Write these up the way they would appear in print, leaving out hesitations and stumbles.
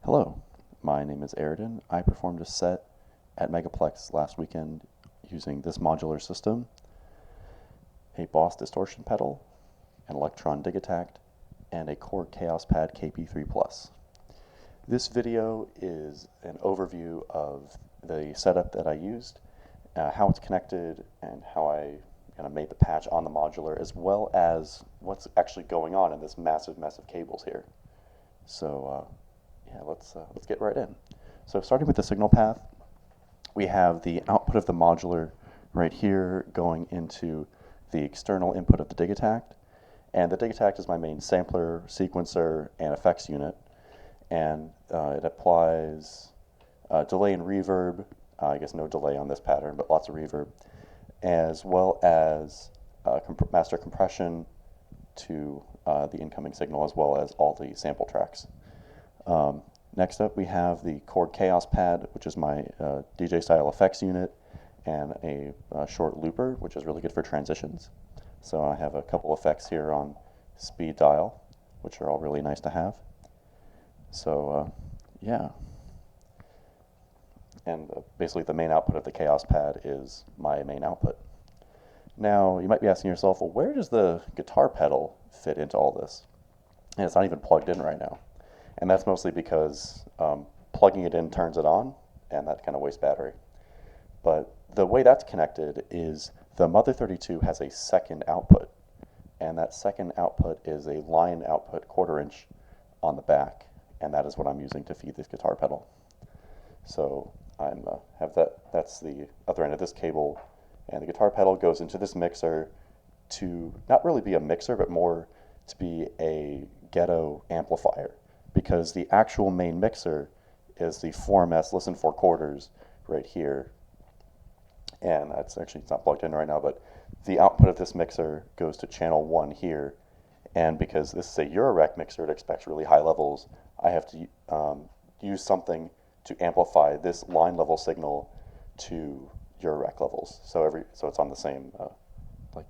Hello, my name is Aridin. I performed a set at Megaplex last weekend using this modular system, a Boss distortion pedal, an Electron Digitact, and a Korg Chaos Pad KP3 Plus. This video is an overview of the setup that I used, how it's connected, and how I made the patch on the modular, as well as what's actually going on in this massive mess of cables here. So yeah, let's get right in. So starting with the signal path, we have the output of the modular right here going into the external input of the Digitact. And the Digitact is my main sampler, sequencer, and effects unit. And it applies delay and reverb, I guess no delay on this pattern, but lots of reverb, as well as master compression to the incoming signal, as well as all the sample tracks. Next up, we have the Korg Chaos Pad, which is my DJ style effects unit, and a short looper, which is really good for transitions. So I have a couple effects here on speed dial, which are all really nice to have. So yeah. And basically the main output of the Chaos Pad is my main output. Now, you might be asking yourself, well, where does the guitar pedal fit into all this? And it's not even plugged in right now. And that's mostly because plugging it in turns it on, and that kind of wastes battery. But the way that's connected is the Mother 32 has a second output, and that second output is a line output 1/4 inch on the back, and that is what I'm using to feed this guitar pedal. So that's the other end of this cable, and the guitar pedal goes into this mixer to not really be a mixer, but more to be a ghetto amplifier, because the actual main mixer is the 4MS Listen 4/4 right here. And it's not plugged in right now, but the output of this mixer goes to channel 1 here. And because this is a Eurorec mixer, it expects really high levels, I have to use something to amplify this line level signal to Eurorec levels. So it's on the same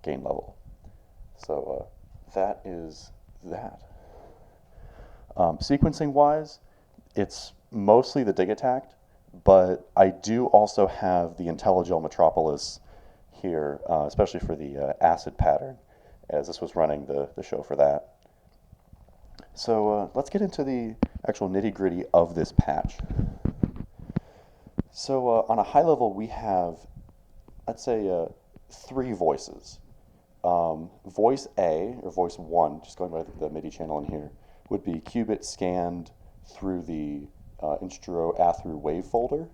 gain level. So that is that. Sequencing wise, it's mostly the Digitact, but I do also have the IntelliGel Metropolis here, especially for the acid pattern, as this was running the show for that. So let's get into the actual nitty-gritty of this patch. So on a high level, we have, let's say, 3 voices. Voice A, or voice 1, just going by the MIDI channel in here, would be qubit scanned through the Instro A-through wave folder,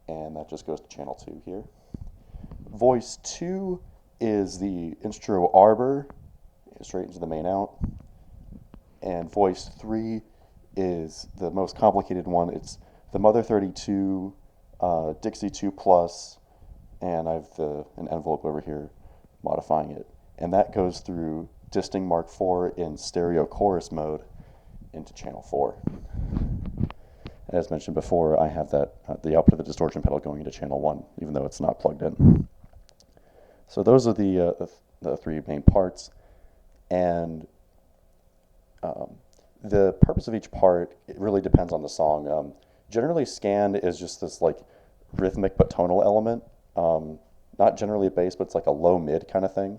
and that just goes to channel 2 here. Voice 2 is the Instro arbor, straight into the main out, and voice 3 is the most complicated one. It's the Mother 32, Dixie 2 Plus, and I have an envelope over here modifying it, and that goes through Disting Mark IV in stereo chorus mode into channel 4. As mentioned before, I have the output of the distortion pedal going into channel 1, even though it's not plugged in. So those are the 3 main parts, and the purpose of each part, it really depends on the song. Generally, scanned is just this rhythmic but tonal element. Not generally a bass, but it's like a low mid kind of thing.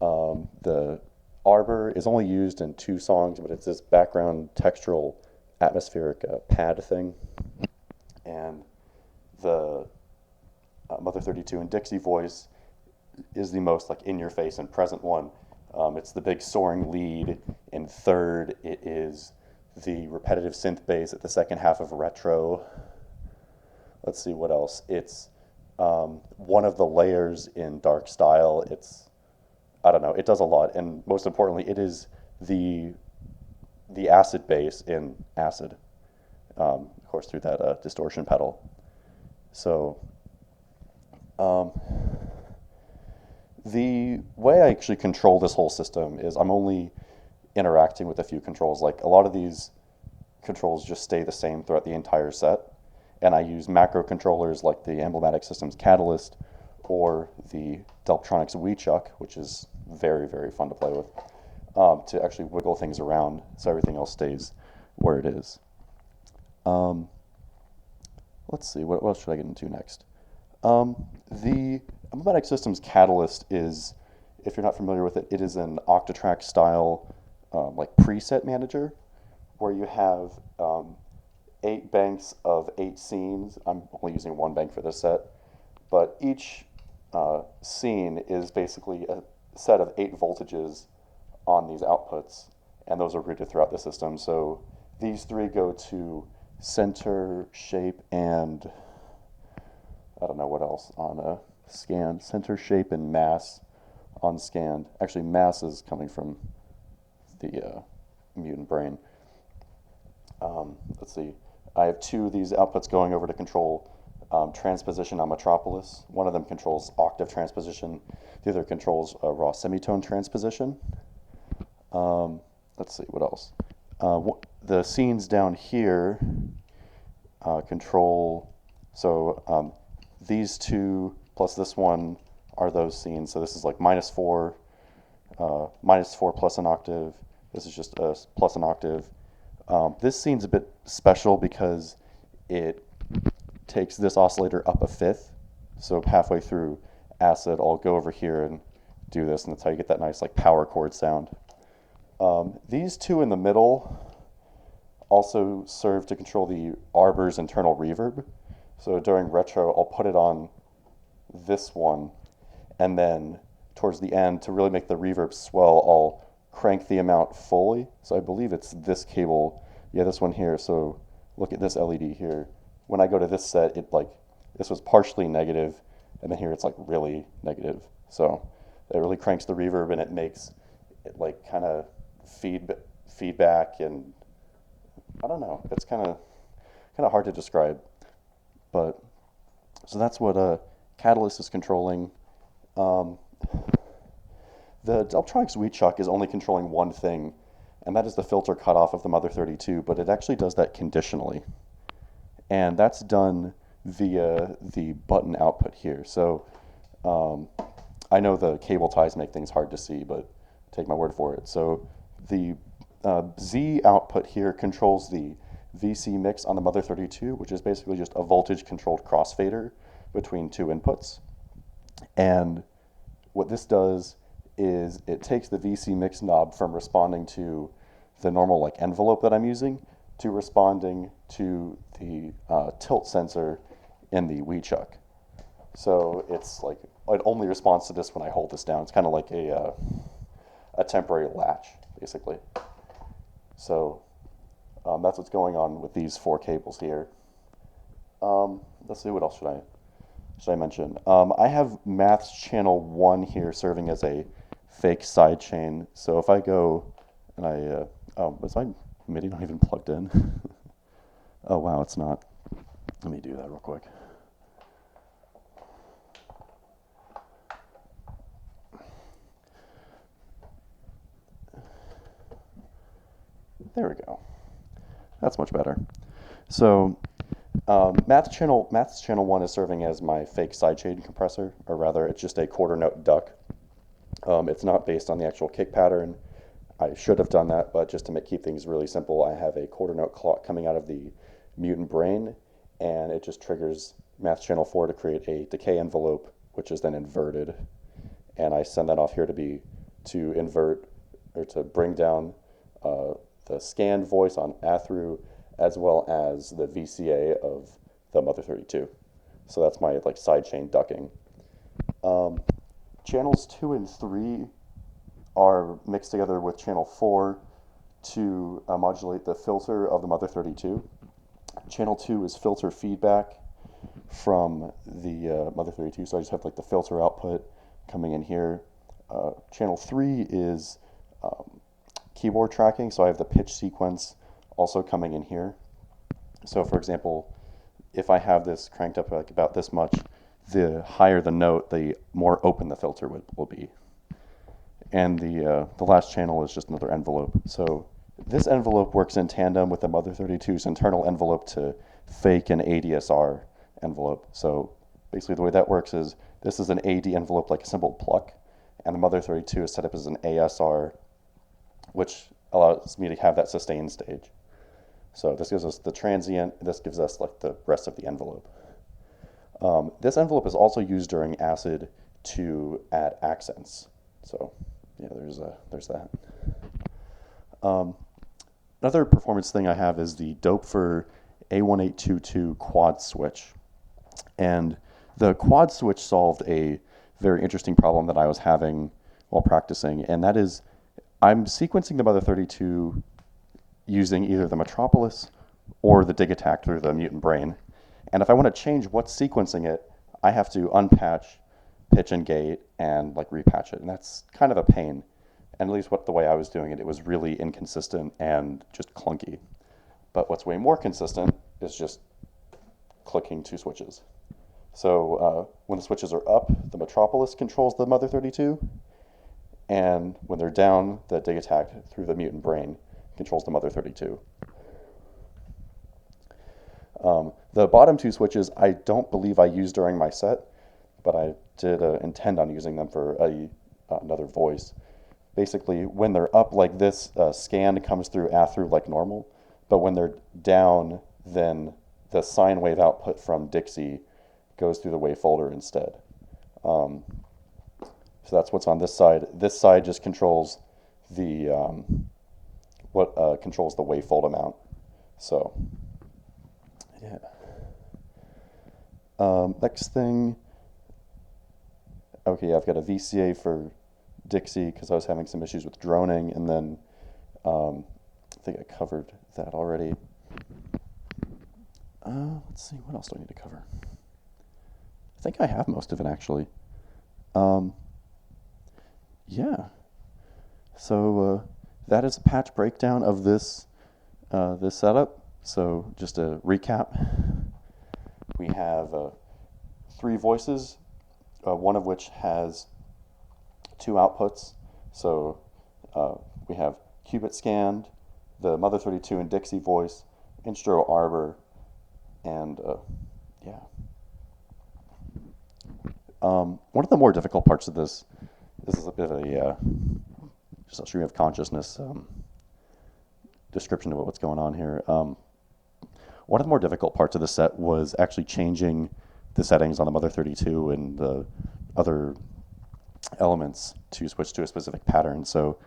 The arbor is only used in 2 songs, but it's this background textural atmospheric pad thing. And the Mother 32 and Dixie voice is the most in your face and present one. It's the big soaring lead in third. It is the repetitive synth bass at the second half of retro. Let's see what else. It's one of the layers in dark style. I don't know, it does a lot, and most importantly, it is the acid bass in acid, of course, through that distortion pedal. So the way I actually control this whole system is I'm only interacting with a few controls. A lot of these controls just stay the same throughout the entire set, and I use macro controllers like the Emblematic Systems Catalyst or the Delptronics WeChuck, which is very, very fun to play with, to actually wiggle things around so everything else stays where it is. Um, let's see, what else should I get into next? The Emblematic Systems Catalyst is, if you're not familiar with it, it is an Octatrack style like preset manager where you have 8 banks of 8 scenes. I'm only using 1 bank for this set, but each scene is basically a set of 8 voltages on these outputs, and those are routed throughout the system. So these 3 go to center, shape, and I don't know what else on a scan. Center, shape, and mass on scanned. Actually, mass is coming from the mutant brain. Let's see. I have 2 of these outputs going over to control transposition on Metropolis. One of them controls octave transposition. The other controls raw semitone transposition. Let's see, what else? The scenes down here control, so these 2 plus this one are those scenes. So this is like -4, -4 plus an octave. This is just a plus an octave. This scene's a bit special because it takes this oscillator up a fifth. So halfway through acid, I'll go over here and do this, and that's how you get that nice like power chord sound. These 2 in the middle also serve to control the Arbor's internal reverb. So during retro, I'll put it on this one, and then towards the end, to really make the reverb swell, I'll crank the amount fully. So I believe it's this cable, yeah, this one here. So look at this LED here. When I go to this set, it like, this was partially negative, and then here it's like really negative. So it really cranks the reverb, and it makes it like kind of feedback, and I don't know, it's kind of hard to describe. But so that's what Catalyst is controlling. The Delptronics Wheat Chuck is only controlling one thing, and that is the filter cutoff of the Mother 32, but it actually does that conditionally. And that's done via the button output here. So I know the cable ties make things hard to see, but take my word for it. So the Z output here controls the VC mix on the Mother 32, which is basically just a voltage-controlled crossfader between 2 inputs. And what this does is it takes the VC mix knob from responding to the normal like envelope that I'm using to responding to the tilt sensor in the Wheat Chuck. So it's like, it only responds to this when I hold this down. It's kind of like a temporary latch, basically. So that's what's going on with these 4 cables here. Let's see, what else should I mention? I have Maths channel 1 here serving as a fake sidechain. So if I go and is my MIDI not even plugged in? Oh wow, it's not. Let me do that real quick. There we go. That's much better. So Maths channel 1 is serving as my fake sidechain compressor, or rather, it's just a quarter note duck. It's not based on the actual kick pattern. I should have done that, but just to keep things really simple, I have a quarter note clock coming out of the mutant brain, and it just triggers Maths channel 4 to create a decay envelope, which is then inverted. And I send that off here to invert, or to bring down the scanned voice on A-through, as well as the VCA of the Mother 32. So that's my like sidechain ducking. Channels 2 and 3 are mixed together with channel 4 to modulate the filter of the Mother 32. Channel 2 is filter feedback from the Mother 32, so I just have like the filter output coming in here. Channel 3 is keyboard tracking, so I have the pitch sequence also coming in here. So for example, if I have this cranked up like about this much, the higher the note, the more open the filter will be. And the last channel is just another envelope. So this envelope works in tandem with the Mother 32's internal envelope to fake an ADSR envelope. So basically the way that works is this is an AD envelope like a simple pluck, and the Mother 32 is set up as an ASR, which allows me to have that sustain stage. So this gives us the transient, this gives us like the rest of the envelope. This envelope is also used during acid to add accents. So yeah, there's that. Another performance thing I have is the Doepfer A1822 quad switch. And the quad switch solved a very interesting problem that I was having while practicing, and that is I'm sequencing the Mother32 using either the Metropolis or the Digitact through the mutant brain. And if I want to change what's sequencing it, I have to unpatch, pitch and gate, and like repatch it. And that's kind of a pain. And at least the way I was doing it, it was really inconsistent and just clunky. But what's way more consistent is just clicking two switches. So when the switches are up, the Metropolis controls the Mother32, and when they're down, the Digitact through the mutant brain controls the Mother32. The bottom two switches I don't believe I used during my set, but I did intend on using them for another voice. Basically, when they're up like this, scan comes through through like normal, but when they're down, then the sine wave output from Dixie goes through the wave folder instead. So that's what's on this side. This side just controls the controls the wavefold amount. So yeah. Next thing. Okay, I've got a VCA for Dixie because I was having some issues with droning, and then I think I covered that already. Let's see, what else do I need to cover? I think I have most of it actually. Yeah. So that is a patch breakdown of this this setup. So just a recap, we have 3 voices, one of which has 2 outputs. So we have qubit scanned, the Mother32 and Dixie voice, Instro Arbor, and yeah. One of the more difficult parts of this is a bit of a just a stream of consciousness description of what's going on here. One of the more difficult parts of the set was actually changing the settings on the Mother32 and the other elements to switch to a specific pattern. So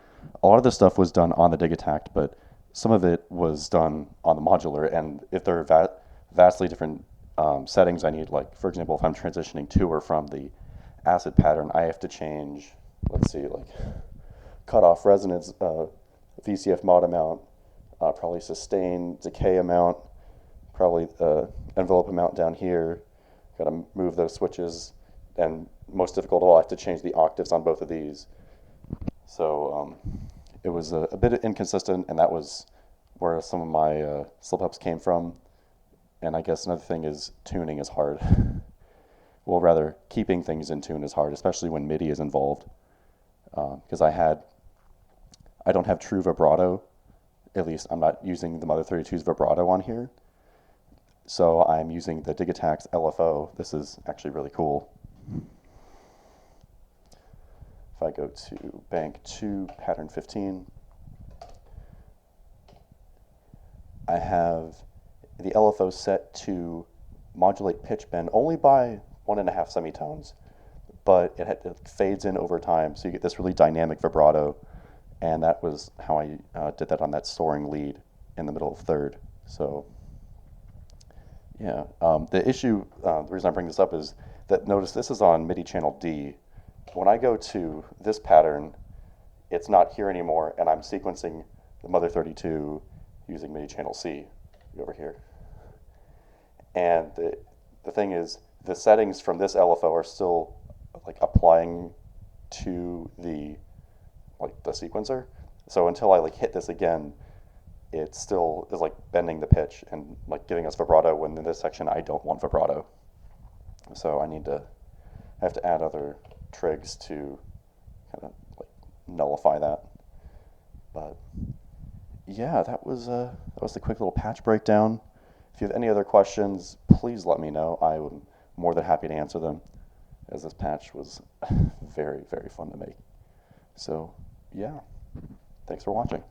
a lot of this stuff was done on the Digitact, but some of it was done on the modular. And if there are vastly different settings I need, like for example, if I'm transitioning to or from the acid pattern, I have to change, let's see, like cutoff resonance, VCF mod amount, probably sustain decay amount, probably envelope amount down here. Got to move those switches, and most difficult of all, I have to change the octaves on both of these. So it was a bit inconsistent, and that was where some of my slip-ups came from. And I guess another thing is tuning is hard. Well, rather, keeping things in tune is hard, especially when MIDI is involved. Because I don't have true vibrato. At least I'm not using the Mother32's vibrato on here. So I'm using the Digitact's LFO. This is actually really cool. If I go to bank 2, pattern 15, I have the LFO set to modulate pitch bend only by 1.5 semitones, but it fades in over time, so you get this really dynamic vibrato, and that was how I did that on that soaring lead in the middle of third. So yeah, the issue, the reason I bring this up is that notice this is on MIDI channel D. When I go to this pattern, it's not here anymore, and I'm sequencing the Mother32 using MIDI channel C over here. And the thing is, the settings from this LFO are still like applying to the sequencer. So until I like hit this again, it still is like bending the pitch and like giving us vibrato, when in this section I don't want vibrato. So I have to add other trigs to kind of like nullify that. But yeah, that was the quick little patch breakdown. If you have any other questions, please let me know. I'm more than happy to answer them, as this patch was very, very fun to make. So yeah, thanks for watching.